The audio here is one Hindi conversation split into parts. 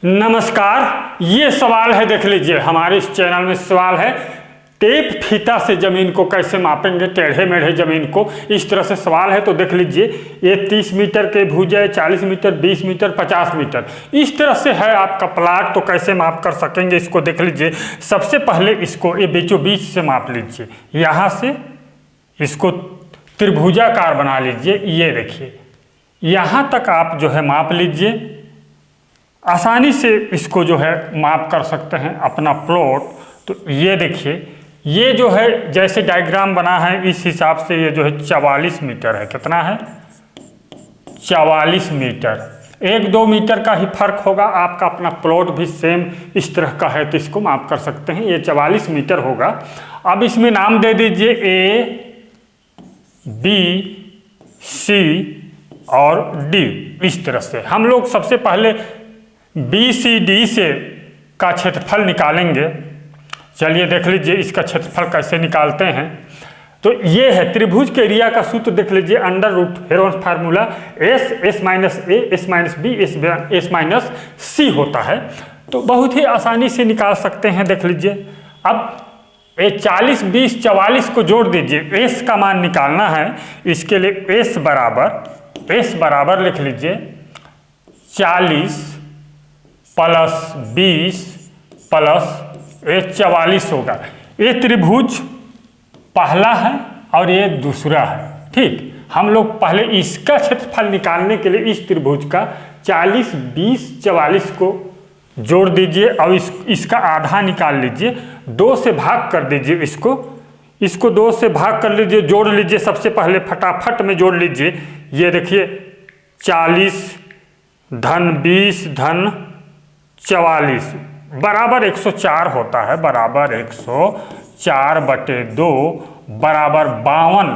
नमस्कार। ये सवाल है, देख लीजिए हमारे इस चैनल में सवाल है टेप फीता से ज़मीन को कैसे मापेंगे, टेढ़े मेढ़े ज़मीन को, इस तरह से सवाल है। तो देख लीजिए ये 30 मीटर के भुजा है, 40 मीटर, 20 मीटर, 50 मीटर, इस तरह से है आपका प्लाट। तो कैसे माप कर सकेंगे इसको, देख लीजिए। सबसे पहले इसको ये बीचों बीच से माप लीजिए, यहाँ से इसको त्रिभुजाकार बना लीजिए। ये देखिए यहाँ तक आप जो है माप लीजिए, आसानी से इसको जो है माप कर सकते हैं अपना प्लॉट। तो ये देखिए ये जो है जैसे डायग्राम बना है इस हिसाब से ये जो है 44 मीटर है। कितना है? 44 मीटर। 1-2 मीटर का ही फर्क होगा। आपका अपना प्लॉट भी सेम इस तरह का है तो इसको माप कर सकते हैं। ये 44 मीटर होगा। अब इसमें नाम दे दीजिए A, B, C और D। इस तरह से हम लोग सबसे पहले BCD से का क्षेत्रफल निकालेंगे। चलिए देख लीजिए इसका क्षेत्रफल कैसे निकालते हैं। तो ये है त्रिभुज के एरिया का सूत्र, देख लीजिए under root heron's formula S minus A, S minus B, S minus C होता है। तो बहुत ही आसानी से निकाल सकते हैं। देख लीजिए अब ये 40, 20, 44 को जोड़ दीजिए, S का मान निकालना है। इसके लिए S बराबर लिख लीजिए 40 प्लस 20 प्लस ये 44 होगा। ये त्रिभुज पहला है और ये दूसरा है। ठीक, हम लोग पहले इसका क्षेत्रफल निकालने के लिए इस त्रिभुज का 40, 20, 44 को जोड़ दीजिए और इसका आधा निकाल लीजिए। 2 से भाग कर दीजिए इसको 2 से भाग कर लीजिए, जोड़ लीजिए। सबसे पहले फटाफट में जोड़ लीजिए। ये देखिए 40 धन 20 धन 44 बराबर 104 होता है। बराबर 104/2 बराबर 52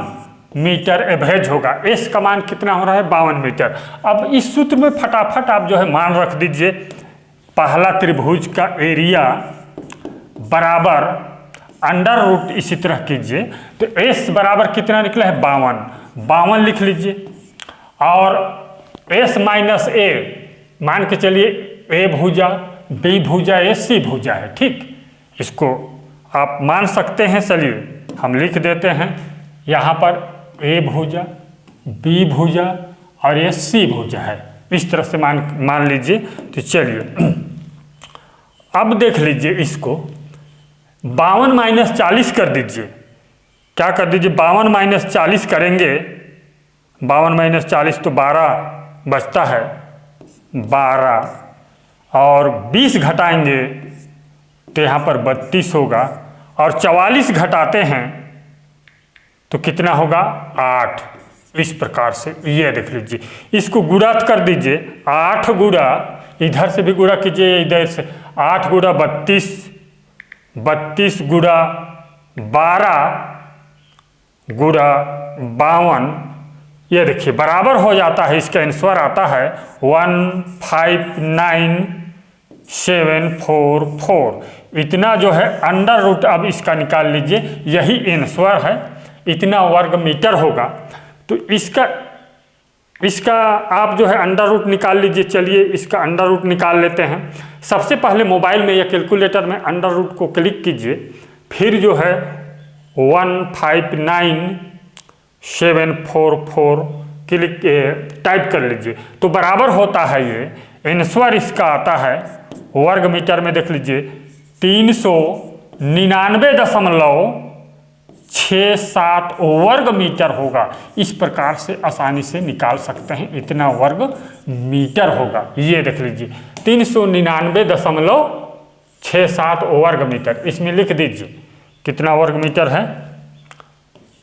मीटर एवरेज होगा। एस का मान कितना हो रहा है? 52 मीटर। अब इस सूत्र में फटाफट आप जो है मान रख दीजिए। पहला त्रिभुज का एरिया बराबर अंडर रूट इसी तरह कीजिए। तो एस बराबर कितना निकला है? 52 लिख लीजिए। और एस माइनस ए मान के चलिए ए भुजा, बी भुजा, ए सी भुजा है। ठीक, इसको आप मान सकते हैं। चलिए हम लिख देते हैं यहाँ पर ए भुजा, बी भुजा और ये सी भुजा है। इस तरह से मान लीजिए। तो चलिए अब देख लीजिए इसको 52 माइनस 40 कर दीजिए। क्या कर दीजिए? 52 माइनस 40 करेंगे। 52 माइनस 40 तो 12 बचता है। 12 और 20 घटाएंगे तो यहाँ पर 32 होगा। और 44 घटाते हैं तो कितना होगा? 8। इस प्रकार से ये देख लीजिए। इसको गुणा कर दीजिए। 8 गुणा, इधर से भी गुणा कीजिए, इधर से 8 गुणा 32, 32 गुणा 12 गुणा 52। ये देखिए बराबर हो जाता है। इसका आंसर आता है 159,744। इतना जो है अंडर रूट, अब इसका निकाल लीजिए, यही आंसर है। इतना वर्ग मीटर होगा। तो इसका आप जो है अंडर रूट निकाल लीजिए। चलिए इसका अंडर रूट निकाल लेते हैं। सबसे पहले मोबाइल में या कैलकुलेटर में अंडर रूट को क्लिक कीजिए, फिर जो है 159,744 क्लिक टाइप कर लीजिए। तो बराबर होता है, ये आंसर इसका आता है वर्ग मीटर में देख लीजिए 399.67 वर्ग मीटर होगा। इस प्रकार से आसानी से निकाल सकते हैं। इतना वर्ग मीटर होगा। ये देख लीजिए 399.67 वर्ग मीटर। इसमें लिख दीजिए कितना वर्ग मीटर है?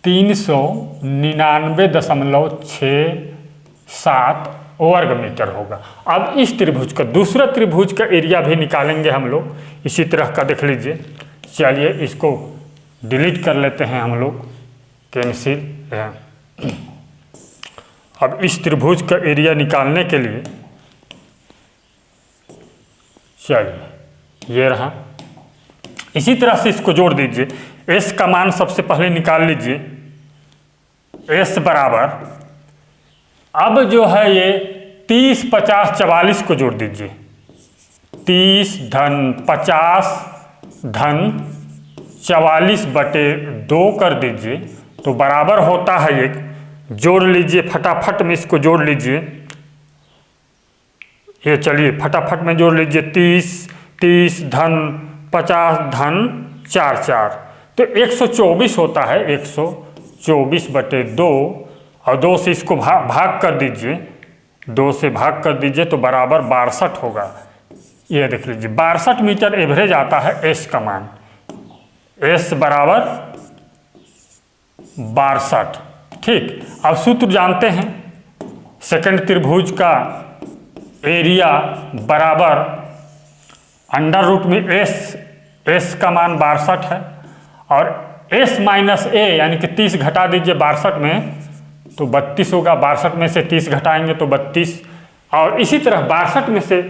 399.67 वर्ग मीटर होगा। अब इस त्रिभुज का दूसरा त्रिभुज का एरिया भी निकालेंगे हम लोग इसी तरह का। देख लीजिए। चलिए इसको डिलीट कर लेते हैं हम लोग, कैंसिल। अब इस त्रिभुज का एरिया निकालने के लिए चलिए ये रहा। इसी तरह से इसको जोड़ दीजिए। एस का मान सबसे पहले निकाल लीजिए। एस बराबर, अब जो है ये 30, 50, 44 को जोड़ दीजिए। 30 धन 50 धन 44/2 कर दीजिए तो बराबर होता है, एक जोड़ लीजिए फटाफट में, इसको जोड़ लीजिए। ये चलिए फटाफट में जोड़ लीजिए, 30 धन 50 धन 4 तो 124 होता है, 124/2 और 2 से इसको भाग कर दीजिए, 2 से भाग कर दीजिए तो बराबर 62 होगा। ये देख लीजिए 62 मीटर एवरेज आता है एस का मान, एस बराबर 62। ठीक, अब सूत्र जानते हैं, सेकंड त्रिभुज का एरिया बराबर अंडर रूट में एस का मान 62 है और एस माइनस ए यानी कि 30 घटा दीजिए 62 में तो 32 होगा, 62 में से 30 घटाएंगे तो 32, और इसी तरह 62 में से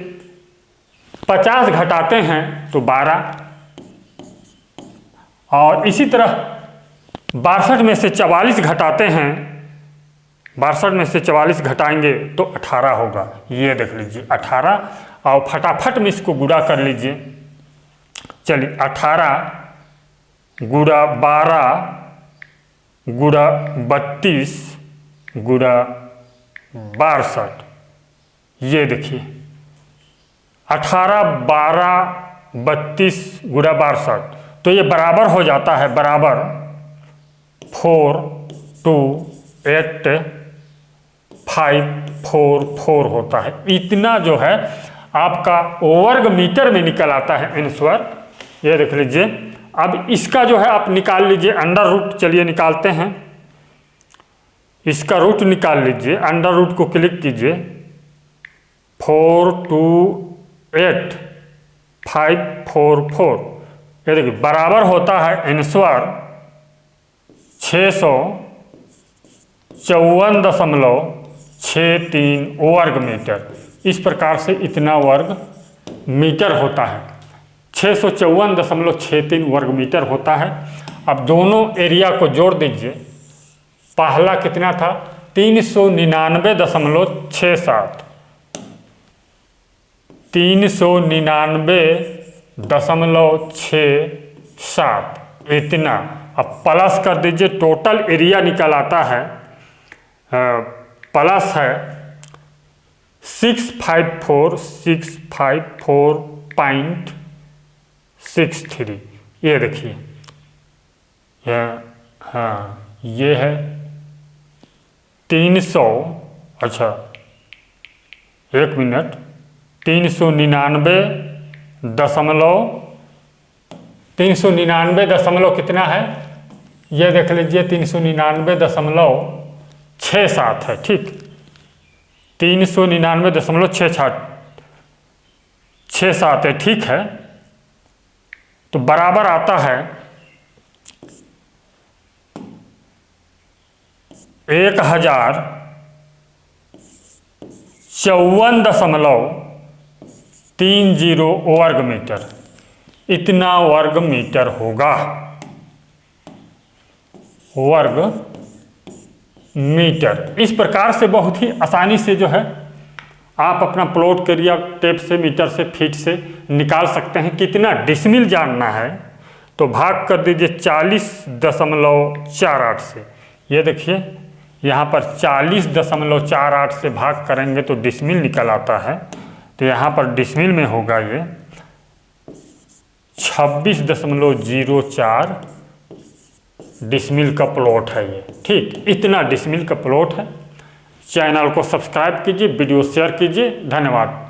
50 घटाते हैं तो 12, और इसी तरह 62 में से 44 घटाते हैं, 62 में से 44 घटाएंगे तो 18 होगा। ये देख लीजिए 18, और फटाफट में इसको गुणा कर लीजिए। चलिए 18 गुणा 12 गुणा 32 गुणा 62, ये देखिए 18 12 32 गुणा 62 तो ये बराबर हो जाता है, बराबर 42854 होता है। इतना जो है आपका वर्ग मीटर में निकल आता है आंसर। ये देख लीजिए, अब इसका जो है आप निकाल लीजिए अंडर रूट। चलिए निकालते हैं, इसका रूट निकाल लीजिए, अंडर रूट को क्लिक कीजिए, 42854, ये देखिए बराबर होता है आंसर 654.63 वर्ग मीटर। इस प्रकार से इतना वर्ग मीटर होता है, 654.63 वर्ग मीटर होता है। अब दोनों एरिया को जोड़ दीजिए, पहला कितना था 399.67, 399.67 इतना। अब प्लस कर दीजिए, टोटल एरिया निकल आता है, प्लस है 654.63। ये देखिए, हाँ ये है 300, अच्छा 1 मिनट, 399 कितना है, ये देख लीजिए 399.67 है। ठीक, 399.67 है, ठीक है। तो बराबर आता है 1054.30 वर्ग मीटर, इतना वर्ग मीटर होगा, वर्ग मीटर। इस प्रकार से बहुत ही आसानी से जो है आप अपना प्लॉट एरिया टेप से, मीटर से, फीट से निकाल सकते हैं। कितना डिसमिल जानना है तो भाग कर दीजिए 40.48 से। ये देखिए यहाँ पर 40.48 से भाग करेंगे तो डिसमिल निकल आता है, तो यहाँ पर डिसमिल में होगा ये 26.04 डिसमिल का प्लॉट है ये। ठीक, इतना डिसमिल का प्लॉट है। चैनल को सब्सक्राइब कीजिए, वीडियो शेयर कीजिए। धन्यवाद।